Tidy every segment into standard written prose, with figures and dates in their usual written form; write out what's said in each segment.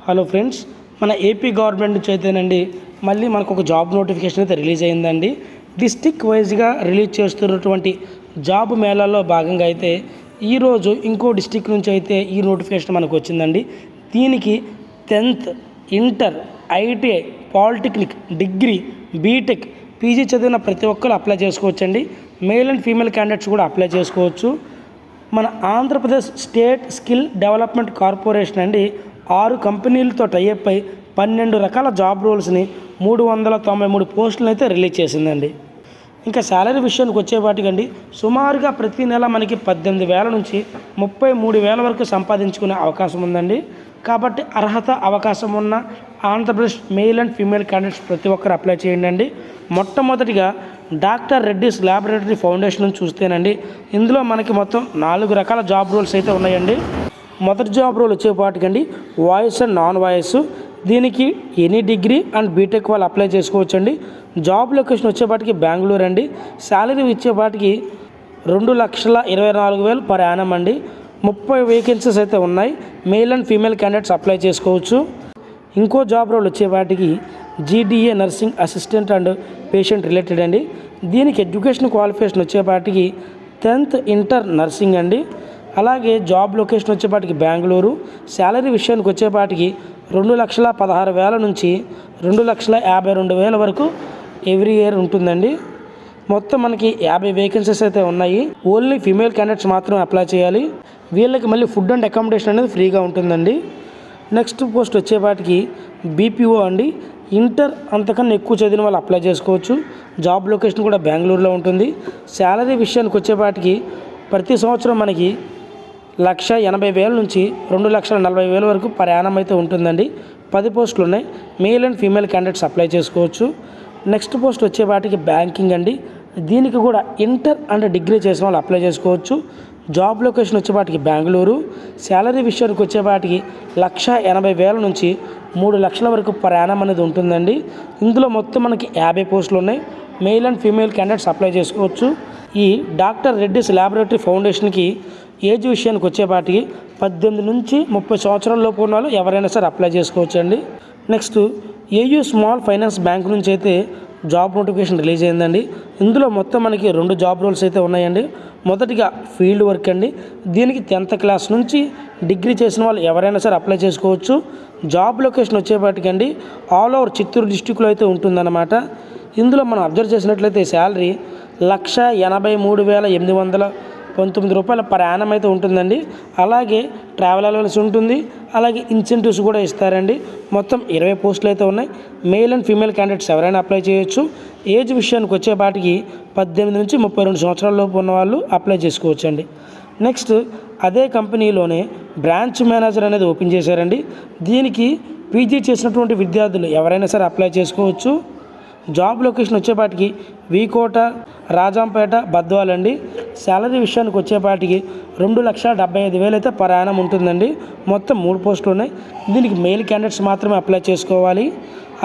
Hello friends, మన AP government నుంచి అయితేనండి మళ్ళీ మనకు ఒక జాబ్ నోటిఫికేషన్ అయితే రిలీజ్ అయిందండి. డిస్టిక్ వైజ్గా రిలీజ్ చేస్తున్నటువంటి జాబ్ మేళాల్లో భాగంగా అయితే ఈరోజు ఇంకో డిస్టిక్ నుంచి అయితే ఈ నోటిఫికేషన్ మనకు వచ్చిందండి. దీనికి 10th, inter, ITI, polytechnic, degree, BTech, PG చదివిన ప్రతి ఒక్కరు అప్లై చేసుకోవచ్చండి. మేల్ అండ్ ఫీమేల్ క్యాండిడేట్స్ కూడా అప్లై చేసుకోవచ్చు. మన Andhra Pradesh state skill development corporation అండి 6 కంపెనీలతో టైఅప్ అయి 12 రకాల జాబ్ రోల్స్ని 393 పోస్టులను అయితే రిలీజ్ చేసిందండి. ఇంకా శాలరీ విషయానికి వచ్చేపాటికండి సుమారుగా ప్రతి నెల మనకి 18,000 నుంచి 33,000 వరకు సంపాదించుకునే అవకాశం ఉందండి. కాబట్టి అర్హత అవకాశం ఉన్న Andhra Pradesh male and female candidates ప్రతి ఒక్కరు అప్లై చేయండి. మొట్టమొదటిగా డాక్టర్ రెడ్డిస్ ల్యాబొరేటరీ ఫౌండేషన్ చూస్తేనండి ఇందులో మనకి మొత్తం 4 రకాల జాబ్ రోల్స్ అయితే ఉన్నాయండి. మొదటి జాబ్ రోల్ వచ్చేపాటికండి వాయిస్ అండ్ నాన్ వాయిస్. దీనికి ఎనీ డిగ్రీ అండ్ బీటెక్ వాళ్ళు అప్లై చేసుకోవచ్చండి. జాబ్ లొకేషన్ వచ్చేపాటికి బెంగళూరు అండి. శాలరీ ఇచ్చేపాటికి 2,24,000 పర్ యానం అండి. 30 వేకెన్సీస్ అయితే ఉన్నాయి. Male and female candidates apply చేసుకోవచ్చు. ఇంకో జాబ్ రోల్ వచ్చేపాటికి GDA nursing assistant and patient related అండి. దీనికి ఎడ్యుకేషన్ క్వాలిఫికేషన్ వచ్చేపాటికి 10th, ఇంటర్, నర్సింగ్ అండి. అలాగే జాబ్ లొకేషన్ వచ్చేపాటికి బెంగళూరు. శాలరీ విషయానికి వచ్చేపాటికి 2,16,000 నుంచి 2,52,000 వరకు ఎవ్రీ ఇయర్ ఉంటుందండి. మొత్తం మనకి 50 వేకెన్సీస్ అయితే ఉన్నాయి. ఓన్లీ ఫీమేల్ క్యాండిడేట్స్ మాత్రం అప్లై చేయాలి. వీళ్ళకి మళ్ళీ ఫుడ్ అండ్ అకామిడేషన్ అనేది ఫ్రీగా ఉంటుందండి. నెక్స్ట్ పోస్ట్ వచ్చేపాటికి బీపీఓ అండి. ఇంటర్ అంతకన్నా ఎక్కువ చదివిన వాళ్ళు అప్లై చేసుకోవచ్చు. జాబ్ లొకేషన్ కూడా బెంగళూరులో ఉంటుంది. శాలరీ విషయానికి వచ్చేపాటికి ప్రతి సంవత్సరం మనకి 1,80,000 నుంచి 2,40,000 వరకు పర్ యానం అయితే ఉంటుందండి. 10 పోస్టులు ఉన్నాయి. Male and female candidates apply చేసుకోవచ్చు. నెక్స్ట్ పోస్ట్ వచ్చేపాటికి బ్యాంకింగ్ అండి. దీనికి కూడా ఇంటర్ అండ్ డిగ్రీ చేసిన వాళ్ళు అప్లై చేసుకోవచ్చు. జాబ్ లొకేషన్ వచ్చేపాటికి బెంగళూరు. శాలరీ విషయానికి వచ్చేపాటికి 1,80,000 నుంచి 3 లక్షల వరకు పర్ యానం అనేది ఉంటుందండి. ఇందులో మొత్తం మనకి 50 పోస్టులు ఉన్నాయి. Male and female candidates apply చేసుకోవచ్చు. ఈ డాక్టర్ రెడ్డిస్ ల్యాబొరేటరీ ఫౌండేషన్కి ఏజ్ విషయానికి వచ్చేపాటికి 18 నుంచి 30 సంవత్సరాల లోపు ఉన్న వాళ్ళు ఎవరైనా సరే అప్లై చేసుకోవచ్చు అండి. Next AU small finance bank నుంచి అయితే జాబ్ నోటిఫికేషన్ రిలీజ్ అయిందండి. ఇందులో మొత్తం మనకి 2 జాబ్ రోల్స్ అయితే ఉన్నాయండి. మొదటిగా ఫీల్డ్ వర్క్ అండి. దీనికి 10th క్లాస్ నుంచి డిగ్రీ చేసిన వాళ్ళు ఎవరైనా సరే అప్లై చేసుకోవచ్చు. జాబ్ లొకేషన్ వచ్చేపాటికండి ఆల్ ఓవర్ చిత్తూరు డిస్టిక్లో అయితే ఉంటుందన్నమాట. ఇందులో మనం అబ్జర్వ్ చేసినట్లయితే శాలరీ 1,83,819 రూపాయల పర్ యానం అయితే ఉంటుందండి. అలాగే ట్రావెల్ అలవెన్స్ ఉంటుంది. అలాగే ఇన్సెంటివ్స్ కూడా ఇస్తారండి. మొత్తం 20 పోస్టులు అయితే ఉన్నాయి. మేల్ అండ్ ఫీమేల్ క్యాండిడేట్స్ ఎవరైనా అప్లై చేయొచ్చు. ఏజ్ విషయానికి వచ్చేపాటికి 18 నుంచి 32 సంవత్సరాల లోపు ఉన్న వాళ్ళు అప్లై చేసుకోవచ్చు అండి. నెక్స్ట్ అదే కంపెనీలోనే బ్రాంచ్ మేనేజర్ అనేది ఓపెన్ చేశారండి. దీనికి పీజీ చేసినటువంటి విద్యార్థులు ఎవరైనా సరే అప్లై చేసుకోవచ్చు. జాబ్ లొకేషన్ వచ్చేపాటికి వీకోట, రాజంపేట, బద్వాల్ అండి. శాలరీ విషయానికి వచ్చేపాటికి 2,75,000 అయితే పర్ యానం ఉంటుందండి. మొత్తం 3 పోస్టులు ఉన్నాయి. దీనికి మెయిల్ క్యాండిడేట్స్ మాత్రమే అప్లై చేసుకోవాలి.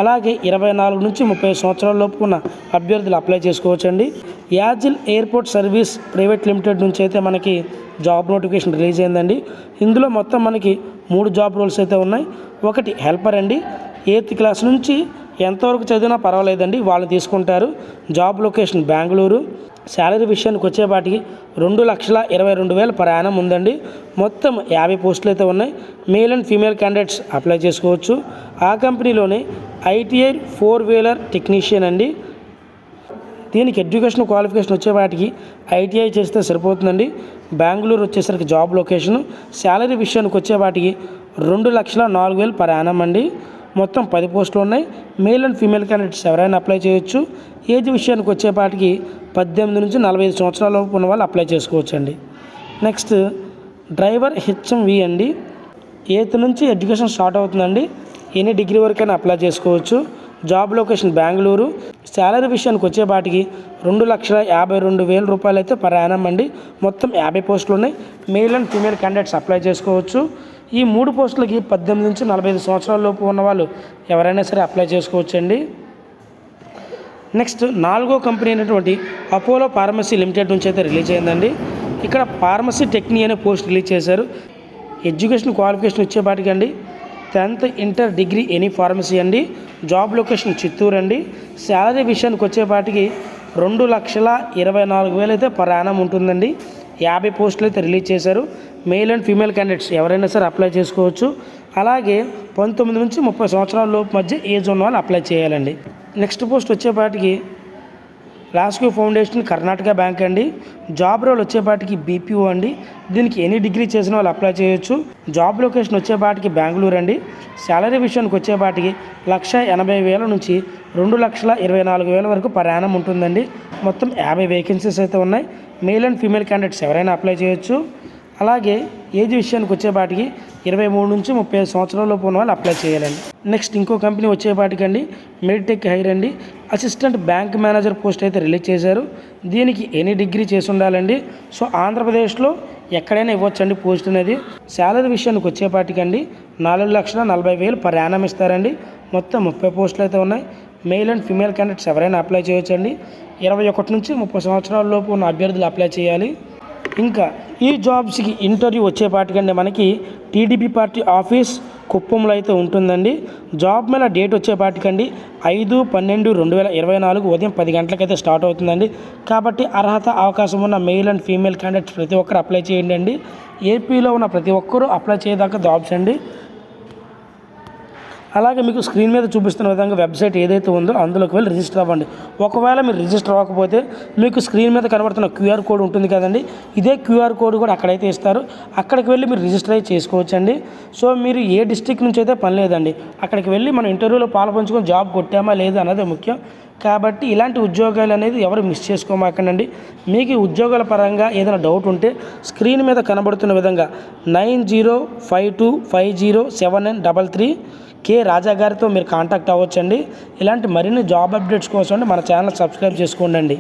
అలాగే 24 నుంచి 30 సంవత్సరాల లోపు ఉన్న అభ్యర్థులు అప్లై చేసుకోవచ్చండి. యాజిల్ ఎయిర్పోర్ట్ సర్వీస్ ప్రైవేట్ లిమిటెడ్ నుంచి అయితే మనకి జాబ్ నోటిఫికేషన్ రిలీజ్ అయిందండి. ఇందులో మొత్తం మనకి 3 జాబ్ రోల్స్ అయితే ఉన్నాయి. ఒకటి హెల్పర్ అండి. 8th క్లాస్ నుంచి ఎంతవరకు చదివినా పర్వాలేదండి, వాళ్ళు తీసుకుంటారు. Job location Bengaluru. శాలరీ విషయానికి వచ్చేపాటికి 2,22,000 పర్ యానం ఉందండి. మొత్తం 50 పోస్టులు అయితే ఉన్నాయి. Male and female candidates apply చేసుకోవచ్చు. ఆ కంపెనీలోనే ఐటీఐ 4-వీలర్ టెక్నీషియన్ అండి. దీనికి ఎడ్యుకేషన్ క్వాలిఫికేషన్ వచ్చేపాటికి ఐటీఐ చేస్తే సరిపోతుందండి. బెంగళూరు వచ్చేసరికి జాబ్ లొకేషను. శాలరీ విషయానికి వచ్చేపాటికి 2,04,000 పర్ యానం అండి. మొత్తం 10 పోస్టులు ఉన్నాయి. మేల్ అండ్ ఫీమేల్ క్యాండిడేట్స్ ఎవరైనా అప్లై చేయొచ్చు. ఏజ్ విషయానికి వచ్చేపాటికి 18 నుంచి 45 సంవత్సరాల లోపు ఉన్న వాళ్ళు అప్లై చేసుకోవచ్చు అండి. నెక్స్ట్ డ్రైవర్ హెచ్ఎంవి అండి. 8th నుంచి ఎడ్యుకేషన్ స్టార్ట్ అవుతుందండి. ఎనీ డిగ్రీ వరకైనా అప్లై చేసుకోవచ్చు. Job location Bengaluru. శాలరీ విషయానికి వచ్చేపాటికి 2,52,000 రూపాయలు అయితే పర్ యానం అండి. మొత్తం 50 పోస్టులు ఉన్నాయి. Male and female candidates apply చేసుకోవచ్చు. ఈ 3 పోస్టులకి 18 నుంచి 45 సంవత్సరాల లోపు ఉన్న వాళ్ళు ఎవరైనా సరే అప్లై చేసుకోవచ్చు అండి. నెక్స్ట్ 4వ కంపెనీ అయినటువంటి అపోలో ఫార్మసీ లిమిటెడ్ నుంచి అయితే రిలీజ్ అయిందండి. ఇక్కడ ఫార్మసీ టెక్నీ అనే పోస్ట్ రిలీజ్ చేశారు. ఎడ్యుకేషన్ క్వాలిఫికేషన్ వచ్చేపాటికండి 10th inter degree any pharmacy అండి. జాబ్ లొకేషన్ చిత్తూరు అండి. శాలరీ విషయానికి వచ్చేపాటికి 2,24,000 అయితే పర్ యానం ఉంటుందండి. 50 పోస్టులు అయితే రిలీజ్ చేశారు. మేల్ అండ్ ఫీమేల్ క్యాండిడేట్స్ ఎవరైనా సరే అప్లై చేసుకోవచ్చు. అలాగే 19 నుంచి 30 సంవత్సరాల లోపు మధ్య ఏజ్ ఉన్న వాళ్ళు అప్లై చేయాలండి. నెక్స్ట్ పోస్ట్ వచ్చేపాటికి లాస్కో ఫౌండేషన్ కర్ణాటక బ్యాంక్ అండి. జాబ్ రోల్ వచ్చేపాటికి బీపీఓ అండి. దీనికి ఎనీ డిగ్రీ చేసిన వాళ్ళు అప్లై చేయొచ్చు. జాబ్ లొకేషన్ వచ్చేపాటికి బెంగళూరు అండి. శాలరీ విషయానికి వచ్చేపాటికి 1,80,000 నుంచి 2,24,000 వరకు పర్ యానం ఉంటుందండి. మొత్తం 50 వేకెన్సీస్ అయితే ఉన్నాయి. మేల్ అండ్ ఫీమేల్ క్యాండిడేట్స్ ఎవరైనా అప్లై చేయొచ్చు. అలాగే ఏజ్ విషయానికి వచ్చేపాటికి 23 నుంచి 35 సంవత్సరాల లోపు ఉన్న వాళ్ళు అప్లై చేయాలండి. నెక్స్ట్ ఇంకో కంపెనీ వచ్చేపాటికండి మెడిటెక్ హైర్ అండి. అసిస్టెంట్ బ్యాంక్ మేనేజర్ పోస్ట్ అయితే రిలీజ్ చేశారు. దీనికి ఎనీ డిగ్రీ చేసి ఉండాలండి. సో ఆంధ్రప్రదేశ్లో ఎక్కడైనా ఇవ్వచ్చండి పోస్ట్ అనేది. శాలరీ విషయానికి వచ్చేపాటికండి 4,40,000 పర్ యానం ఇస్తారండి. మొత్తం 30 పోస్టులు అయితే ఉన్నాయి. మేల్ అండ్ ఫీమేల్ క్యాండిడేట్స్ ఎవరైనా అప్లై చేయొచ్చండి. 21 నుంచి 30 సంవత్సరాల లోపు ఉన్న అభ్యర్థులు అప్లై చేయాలి. ఇంకా ఈ జాబ్స్కి ఇంటర్వ్యూ వచ్చేపాటికండి మనకి టీడీపీ పార్టీ ఆఫీస్ కుప్పంలో అయితే ఉంటుందండి. జాబ్ మేళ డేట్ వచ్చేపాటికండి 5/12/2024 ఉదయం 10 గంటలకైతే స్టార్ట్ అవుతుందండి. కాబట్టి అర్హత అవకాశం ఉన్న మెయిల్ అండ్ ఫీమేల్ క్యాండిడేట్స్ ప్రతి ఒక్కరు అప్లై చేయండి అండి. ఏపీలో ఉన్న ప్రతి ఒక్కరూ అప్లై చేయదాకా జాబ్స్ అండి. అలాగే మీకు స్క్రీన్ మీద చూపిస్తున్న విధంగా వెబ్సైట్ ఏదైతే ఉందో అందులోకి వెళ్ళి రిజిస్టర్ అవ్వండి. ఒకవేళ మీరు రిజిస్టర్ అవ్వకపోతే మీకు స్క్రీన్ మీద కనబడుతున్న క్యూఆర్ కోడ్ ఉంటుంది కదండి, ఇదే క్యూఆర్ కోడ్ కూడా అక్కడైతే ఇస్తారు. అక్కడికి వెళ్ళి మీరు రిజిస్టర్ అయ్యి చేసుకోవచ్చండి. సో మీరు ఏ డిస్ట్రిక్ట్ నుంచి అయితే పని లేదండి, అక్కడికి వెళ్ళి మనం ఇంటర్వ్యూలో పాల్పంచుకొని జాబ్ కొట్టామా లేదా అన్నదే ముఖ్యం. కాబట్టి ఇలాంటి ఉద్యోగాలు అనేది ఎవరు మిస్ చేసుకోమాకండి. మీకు ఉద్యోగాల పరంగా ఏదైనా డౌట్ ఉంటే స్క్రీన్ మీద కనబడుతున్న విధంగా 9052507933 కే రాజా గారితో మీరు కాంటాక్ట్ అవ్వచ్చండి. ఇలాంటి మరిన్ని జాబ్ అప్డేట్స్ కోసం మన ఛానల్ సబ్స్క్రైబ్ చేసుకోండి.